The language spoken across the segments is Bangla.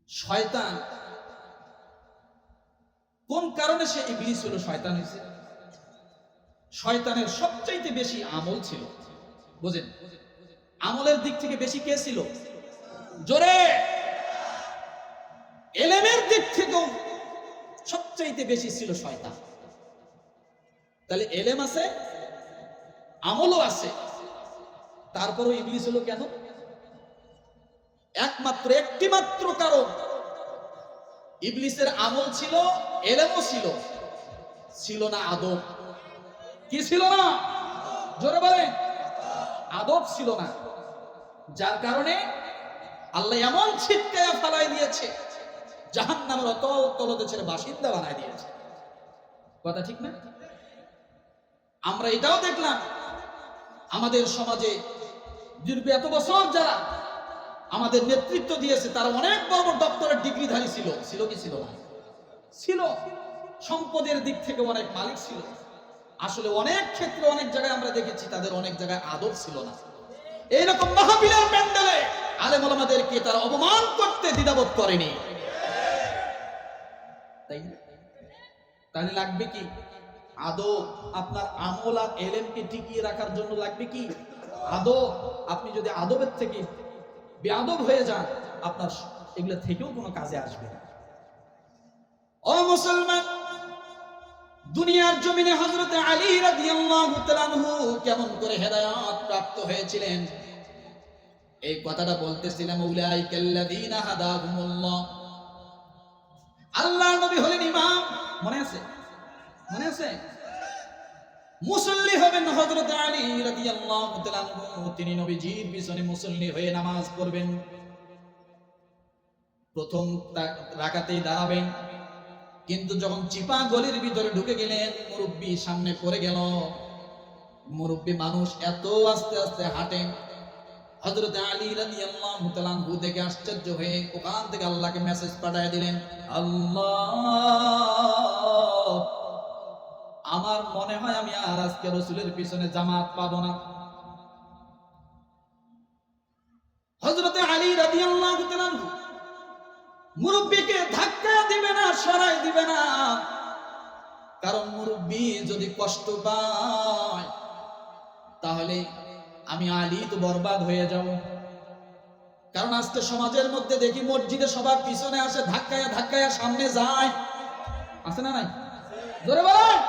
শয়তান কোন কারণে সে ইবলিস হলো, শয়তান হয়েছে? শয়তানের সবচাইতে বেশি আমল ছিল, বুঝেন? আমলের দিক থেকে বেশি কে ছিল? জোরে। এলেমের দিক থেকেও সবচাইতে বেশি ছিল শয়তান। তাহলে এলেম আছে, আমলও আছে, তারপরও ইবলিস হলো কেন? একমাত্র একটি মাত্র কারণ, ইবলিসের আমল ছিল, এলেমও ছিল, ছিল না আদব। কি ছিল না? জোরে বলেন। আদব ছিল না, যার কারণে আল্লাহ এমন ছিটকায়া ফালাই দিয়েছে, জাহান্নামের অতল তলদেশের বাসিন্দা বানায় দিয়েছে। কথা ঠিক না? আমরা এটাও দেখলাম আমাদের সমাজে দীর্ঘ এত বছর যারা আমাদের নেতৃত্ব দিয়েছে তারা অনেক বড় বড় ডক্টরেট ডিগ্রিধারী ছিল। ছিল কি ছিল না? ছিল। সম্পদের দিক থেকে অনেক মালিক ছিল। আসলে অনেক ক্ষেত্রে অনেক জায়গায় আমরা দেখেছি তাদের অনেক জায়গায় আদব ছিল না। এইরকম মাহফিলের প্যান্ডেলে আলেম ওলামাদেরকে তারা অপমান করতে দ্বিধাবোধ করেনি। তাই তাহলে লাগবে কি? আদব। আপনার আমল আর এলেমকে টিকিয়ে রাখার জন্য লাগবে কি? আদব। আপনি যদি আদবের থেকে বেআদব হয়ে যান, আপনার এগুলো থেকেও কোনো কাজে আসবে না। ও মুসলমান, দুনিয়ার জমিনে হযরত আলী রাদিয়াল্লাহু তাআলা আনহু কেমন করে হেদায়েত প্রাপ্ত হয়েছিলেন, এই কথাটা বলতেছিলাম। উলাইকাল্লাযীনা হাদাহুমুল্লাহ। আল্লাহর নবী হলেন ইমাম, মনে আছে? মনে আছে? মুসল্লি হবেন হযরত আলী রাদিয়াল্লাহু তাআলা আনহু। তিনি নবীজির পিছনে মুসল্লি হয়ে নামাজ পড়বেন। প্রথম রাকাতেই দাঁড়াবেন, কিন্তু যখন চিপা গলির ভিতরে ঢুকে গেলেন, মুরব্বী সামনে পড়ে গেল। মুরব্বী মানুষ এত আস্তে আস্তে হাঁটে। হযরত আলী রাদিয়াল্লাহু তাআলা আনহু দেখে আশ্চর্য হয়ে ওখান থেকে আল্লাহকে মেসেজ পাঠিয়ে দিলেন, আল্লাহ, আমার মনে হয় আমি আর আজকে রাসূলের পিছনে জামাত পাবো না। হযরত আলী রাদিয়াল্লাহু তাআলা আনহু মুরব্বিকে ধাক্কা দিবে না, সরাই দিবে না, কারণ মুরব্বি যদি কষ্ট পায় তাহলে আমি আলী তো বরবাদ হয়ে যাব। কারণ আজকে সমাজের মধ্যে দেখি মসজিদে সবার পিছনে আসে, ধাক্কায়া ধাক্কায়া সামনে যায়, আছে না নাই? জোরে বলেন।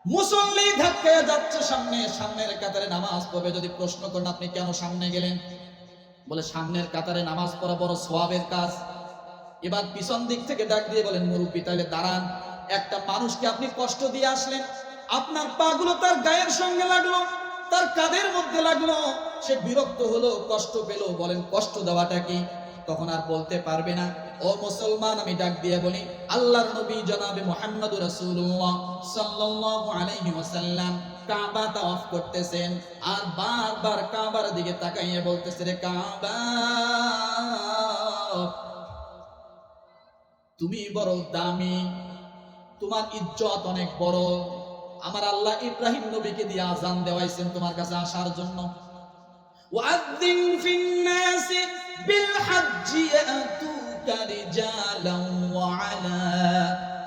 মুসল্লি ধাক্কায়া যাচ্ছে সামনে, সামনের কাতারে নামাজ পড়বে। যদি প্রশ্ন করেন আপনি কেন সামনে গেলেন, বলে সামনের কাতারে নামাজ পড়া বড় সওয়াবের কাজ। এবার পিছন দিক থেকে ডাক দিয়ে বলেন, মুরব্বি তাহলে দাঁড়ান, একটা মানুষকে আপনি কষ্ট দিয়ে আসলেন, আপনার পাগুলো তার গায়ের সঙ্গে লাগলো, তার কাঁধের মধ্যে লাগলো, সে বিরক্ত হলো, কষ্ট পেল, বলেন কষ্ট দেওয়াটা কি? তখন আর বলতে পারবে না। ও মুসলমান, আমি ডাক দিয়ে বলি, আল্লাহর নবী জনাবে মুহাম্মদুর রাসূলুল্লাহ সাল্লাল্লাহু আলাইহি ওয়াসাল্লাম কাবা তাওয়াফ করতেছেন, আর বারবার কাবার দিকে তাকাইয়ে বলতেছে, রে কাবা, তুমি বড় দামি, তোমার ইজ্জত অনেক বড়। আমার আল্লাহ ইব্রাহিম নবীকে দিয়ে আযান দেওয়াইছেন তোমার কাছে আসার জন্য। ওয়াযিন ফিন নাস বিল হজ্জ ইয়াতুকা রিজালান ওয়া আলা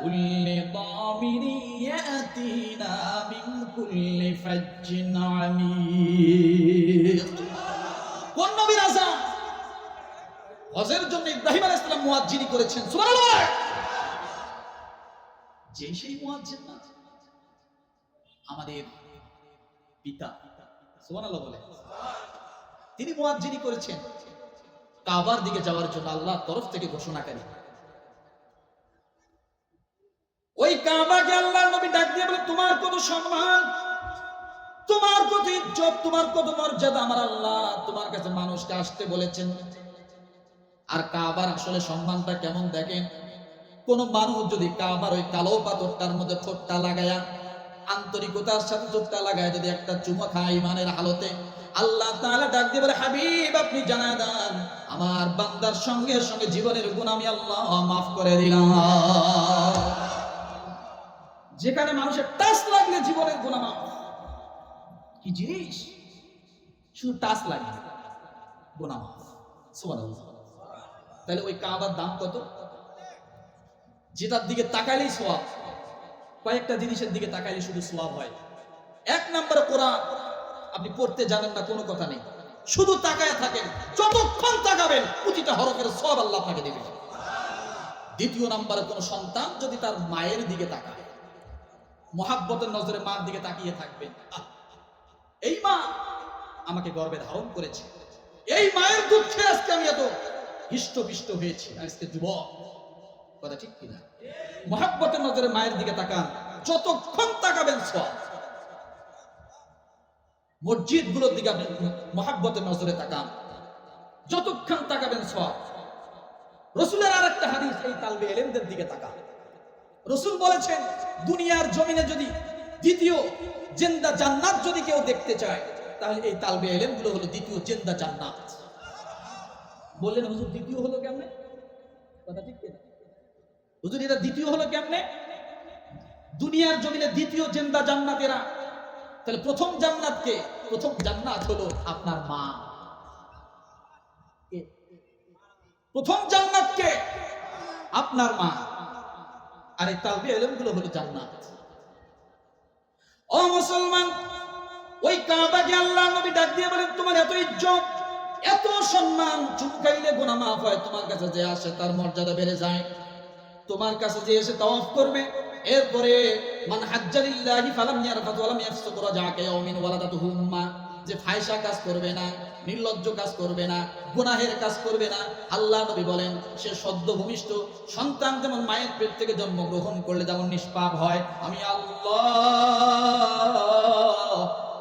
কুল্লি দামিরি ইয়াতিনা মিন কুল্লি ফাজ্জিন আমিক। কোন নবীর আযান? হজের জন্য ইব্রাহিম আলাইহিস সালাম মুয়াজ্জিনি করেছেন। সুবহানাল্লাহ। যে সেই মুয়াজ্জিন না, আমাদের পিতা, সুবহানাল্লাহ বলে, তিনি মুয়াজ্জিনি করেছেন কাবার দিকে যাওয়ার জন্য আল্লাহর তরফ থেকে ঘোষণাকারী। ওই কাবাকে আল্লাহর নবী ডাক দিয়ে বলে, তোমার কত সম্মান, তোমার কত ইজ্জত, তোমার কত মর্যাদা, আমার আল্লাহ তোমার কাছে মানুষকে আসতে বলেছেন। আর কাবার আসলে সম্মানটা কেমন দেখেন, কোন মানুষ যদি কাবার ওই কালো পাথরটার মধ্যে ঠোঁটটা লাগায়া, আন্তরিকতার সাথে ঠোঁটটা লাগায় যদি একটা চুমা খায় ইমানের হালতে, আল্লাহ তাআলা ডাক দিয়ে বলে, হাবিব আপনি জানায় দেন, আমার বান্দার সঙ্গে সঙ্গে জীবনের গুনাহ আমি আল্লাহ মাফ করে দিলাম। যেখানে মানুষের টাচ লাগলে জীবনের গুনাহ মাফ। কি জিনিস? শুধু টাচ লাগে গুনাহ মাফ। সুবহানাল্লাহ। তাহলে ওই কাবার দাম কত? যেটার দিকে তাকাইলেই সওয়াব। কয়েকটা জিনিসের দিকে তাকাইলে শুধু সওয়াব হয়। এক নম্বরে কোরআন আপনি পড়তে জানেন না, কোনো কথা নেই, শুধু তাকায় থাকেন, যতক্ষণ তাকাবেন প্রতিটা হরফের সওয়াব আল্লাহ আপনাকে দেবে। দ্বিতীয় নম্বরে কোন সন্তান যদি তার মায়ের দিকে তাকায়, মহাব্বতের নজরে মার দিকে তাকিয়ে থাকবেন, এই মা আমাকে গর্ভে ধারণ করেছে, এই মায়ের দুঃখে আজকে আমি এত হিষ্টপিষ্ট হয়েছি, আজকে যুবক। কথা ঠিক কিনা? মহাব্বতের নজরে মায়ের দিকে তাকান, যতক্ষণ তাকাবেন সওয়াব। মসজিদ গুলোর দিকে আপনি মহাব্বতের নজরে তাকান, যতক্ষণ তাকাবেন সওয়াব। রসুলের আর একটা হাদিস, এই তালবে ইলমদের দিকে তাকান। রসুল বলেছেন দুনিয়ার জমিনে যদি দ্বিতীয় জিন্দা জান্নাত যদি কেউ দেখতে চায়, তাহলে এই তালবে ইলম গুলো হলো দ্বিতীয় জিন্দা জান্নাত। বললেন হুজুর দ্বিতীয় হলো কেমনে? কথা ঠিক কিনা? হুজুর এটা দ্বিতীয় হলো কেমনে? দুনিয়ার জমিনে দ্বিতীয় জিন্দা জান্নাত এরা, তাহলে প্রথম জান্নাত কে? প্রথম জান্নাত হলো আপনার মা। প্রথম জান্নাত কে? আপনার মা। আর এই তালবে ইলম গুলো হলো জান্নাত। ও মুসলমান, ওই কাবাকে আল্লাহ নবী ডাক দিয়ে বলেন তোমার এত ইজ্জত, এত সম্মান, চুমকাইলে গুনাহ মাফ হয়, তোমার কাছে যে আসে তার মর্যাদা বেড়ে যায়। তোমার কাছে যে এসে তাওয়াফ করবে, এরপরে মান হাজ্জা লিল্লাহি ফালাম ইয়ারফাত ওয়া লাম ইয়াফসুক রাজাকা ইয়াউমিন ওয়ালাদাতুহু উম্মা, যে ফায়সা কাজ করবে না, নির্লজ্জ কাজ করবে না, গুনাহের কাজ করবে না, আল্লাহ নবী বলেন সে সদ্য ভূমিষ্ঠ সন্তান যেমন মায়ের পেট থেকে জন্মগ্রহণ করলে যেমন নিষ্পাপ হয়, আমি আল্লাহ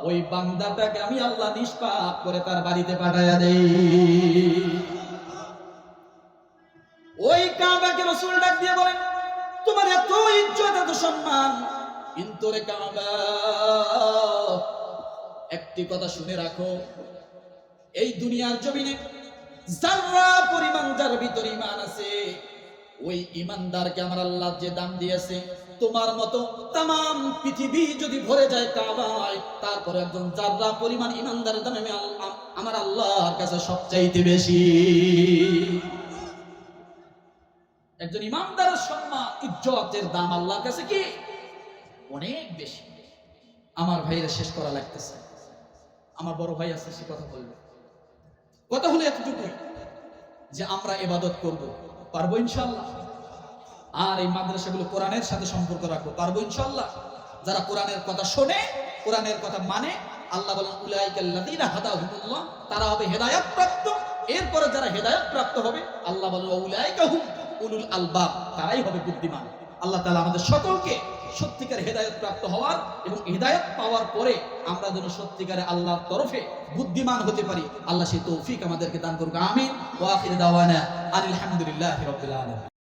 ওই বান্দাটাকে আমি আল্লাহ নিষ্পাপ করে তার বাড়িতে পাঠায়া দেই। ওই কাবাকে রাসূল ডাক দিয়ে বলেন তোমার এত ইজ্জত, এত সম্মান, কিন্তু রে কাবা একটি কথা শুনে রাখো, এই দুনিয়ার জমিনে যারা পরিমাণ যার ভিতরে ঈমান আছে, ওই ঈমানদারকে আমার আল্লাহ যে দাম দিয়েছে, তোমার মতো तमाम পৃথিবী যদি ভরে যায় কাবায়, তারপরে একজন যারা পরিমাণ ঈমানদারের দাম আমি আমার আল্লাহর কাছে সবচাইতে বেশি। একজন ঈমানদারের সম্মান, ইজ্জতের দাম আল্লাহর কাছে কি অনেক বেশি। আমার ভাইরা শেষ করা লাগতেছে, আমার বড় ভাই আছে সে কথা বলবে। কথা হলো এতটুকুই যে আমরা ইবাদত করব, পারবো ইনশাআল্লাহ। আর এই মাদ্রাসাগুলো কোরআনের সাথে সম্পর্ক রাখবো, পারবো ইনশাআল্লাহ। যারা কোরআনের কথা শোনে, কোরআনের কথা মানে, আল্লাহ বলেন উলাইকাল্লাযীনা হাদাহুমুল্লাহ, তারা হবে হেদায়েত প্রাপ্ত। এরপরে যারা হেদায়েত প্রাপ্ত হবে, আল্লাহ বলেন উলাইকা হুম উলুল আলবাব, তারাই হবে বুদ্ধিমান। আল্লাহ তাআলা আমাদের সকলকে সত্যিকার হেদায়েত প্রাপ্ত হওয়ার এবং হেদায়েত পাওয়ার পরে আমরা যেন সত্যিকারে আল্লাহর তরফে বুদ্ধিমান হতে পারি, আল্লাহ সেই তৌফিক আমাদেরকে দান করুক। আমিন। ওয়া আখিরু দাওয়ানা আলহামদুলিল্লাহি রাব্বিল আলামিন।